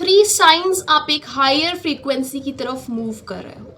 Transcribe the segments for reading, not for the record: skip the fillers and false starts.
3 science आप एक higher frequency की तरफ मूव कर रहे हो।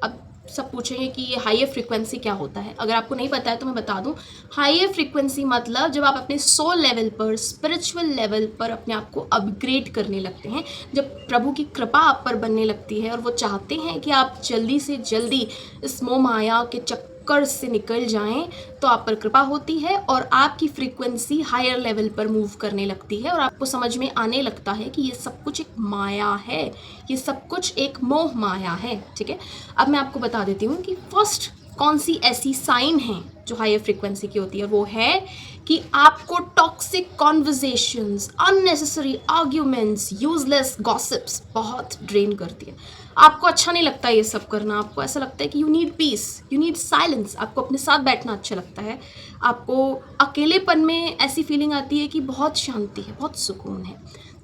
अब सब पूछेंगे कि ये हायर फ्रीक्वेंसी क्या होता है। अगर आपको नहीं पता है तो मैं बता दूं, हायर फ्रीक्वेंसी मतलब जब आप अपने सोल लेवल पर, स्पिरिचुअल लेवल पर अपने आप को अपग्रेड करने लगते हैं, जब प्रभु की कृपा आप पर बनने लगती है और वो चाहते हैं कि आप जल्दी से जल्दी इस मोह माया के चक्कर से निकल जाएं, तो आप पर कृपा होती है और आपकी फ्रीक्वेंसी हायर लेवल पर मूव करने लगती है और आपको समझ में आने लगता है कि ये सब कुछ एक माया है, ये सब कुछ एक मोह माया है। ठीक है, अब मैं आपको बता देती हूँ कि फर्स्ट कौन सी ऐसी साइन है जो हायर फ्रीक्वेंसी की होती है। वो है कि आपको toxic conversations, unnecessary arguments, useless gossips बहुत ड्रेन करती है। आपको अच्छा नहीं लगता ये सब करना, आपको ऐसा लगता है कि you need piece, you need silence, आपको अपने साथ बैठना अच्छा लगता है, आपको अकेलेपन में ऐसी फीलिंग आती है कि बहुत शांति है, बहुत सुकून है।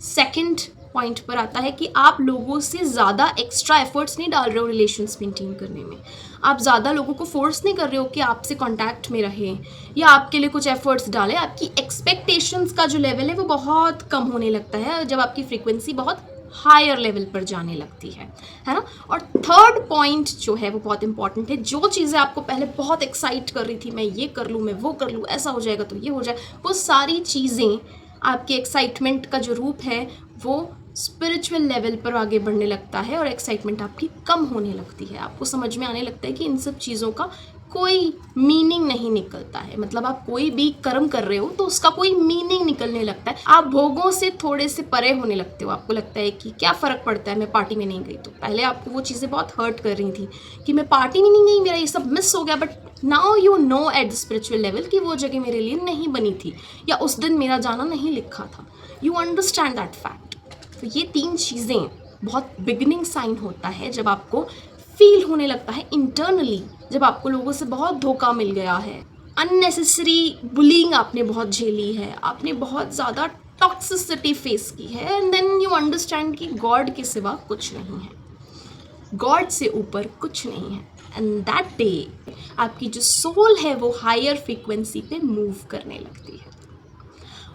सेकंड पॉइंट पर आता है कि आप लोगों से ज़्यादा एक्स्ट्रा एफर्ट्स नहीं डाल रहे हो रिलेशंस मेंटेन करने में। आप ज़्यादा लोगों को फोर्स नहीं कर रहे हो कि आपसे कांटेक्ट में रहें या आपके लिए कुछ एफर्ट्स डालें। आपकी एक्सपेक्टेशंस का जो लेवल है वो बहुत कम होने लगता है जब आपकी फ्रीक्वेंसी बहुत हायर लेवल पर जाने लगती है ना। और थर्ड पॉइंट जो है वो बहुत इंपॉर्टेंट है। जो चीज़ें आपको पहले बहुत एक्साइट कर रही थी, मैं ये कर लूँ, मैं वो कर लूँ, ऐसा हो जाएगा तो ये हो जाए, वो सारी चीज़ें, आपके एक्साइटमेंट का जो रूप है वो स्पिरिचुअल लेवल पर आगे बढ़ने लगता है और एक्साइटमेंट आपकी कम होने लगती है। आपको समझ में आने लगता है कि इन सब चीज़ों का कोई मीनिंग नहीं निकलता है। मतलब आप कोई भी कर्म कर रहे हो तो उसका कोई मीनिंग निकलने लगता है। आप भोगों से थोड़े से परे होने लगते हो। आपको लगता है कि क्या फ़र्क पड़ता है मैं पार्टी में नहीं गई तो। पहले आपको वो चीज़ें बहुत हर्ट कर रही थी कि मैं पार्टी में नहीं गई, मेरा ये सब मिस हो गया, but now you know at the spiritual level कि वो जगह मेरे लिए नहीं बनी थी या उस दिन मेरा जाना नहीं लिखा था। You understand that fact. तो ये 3 चीज़ें बहुत बिगिनिंग साइन होता है जब आपको फील होने लगता है इंटरनली, जब आपको लोगों से बहुत धोखा मिल गया है, अननेसेसरी बुलिंग आपने बहुत झेली है, आपने बहुत ज़्यादा टॉक्सिसिटी फेस की है, एंड देन यू अंडरस्टैंड कि गॉड के सिवा कुछ नहीं है, गॉड से ऊपर कुछ नहीं है। एंड दैट डे आपकी जो सोल है वो हायर फ्रीक्वेंसी पे मूव करने लगती है।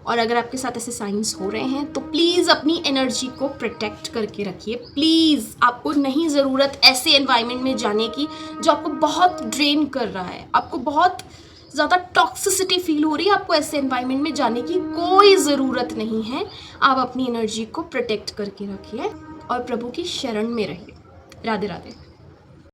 और अगर आपके साथ ऐसे साइंस हो रहे हैं तो प्लीज़ अपनी एनर्जी को प्रोटेक्ट करके रखिए। प्लीज़, आपको नहीं ज़रूरत ऐसे एनवायरनमेंट में जाने की जो आपको बहुत ड्रेन कर रहा है, आपको बहुत ज़्यादा टॉक्सिसिटी फील हो रही है। आपको ऐसे एनवायरनमेंट में जाने की कोई ज़रूरत नहीं है। आप अपनी एनर्जी को प्रोटेक्ट करके रखिए और प्रभु की शरण में रहिए। राधे राधे।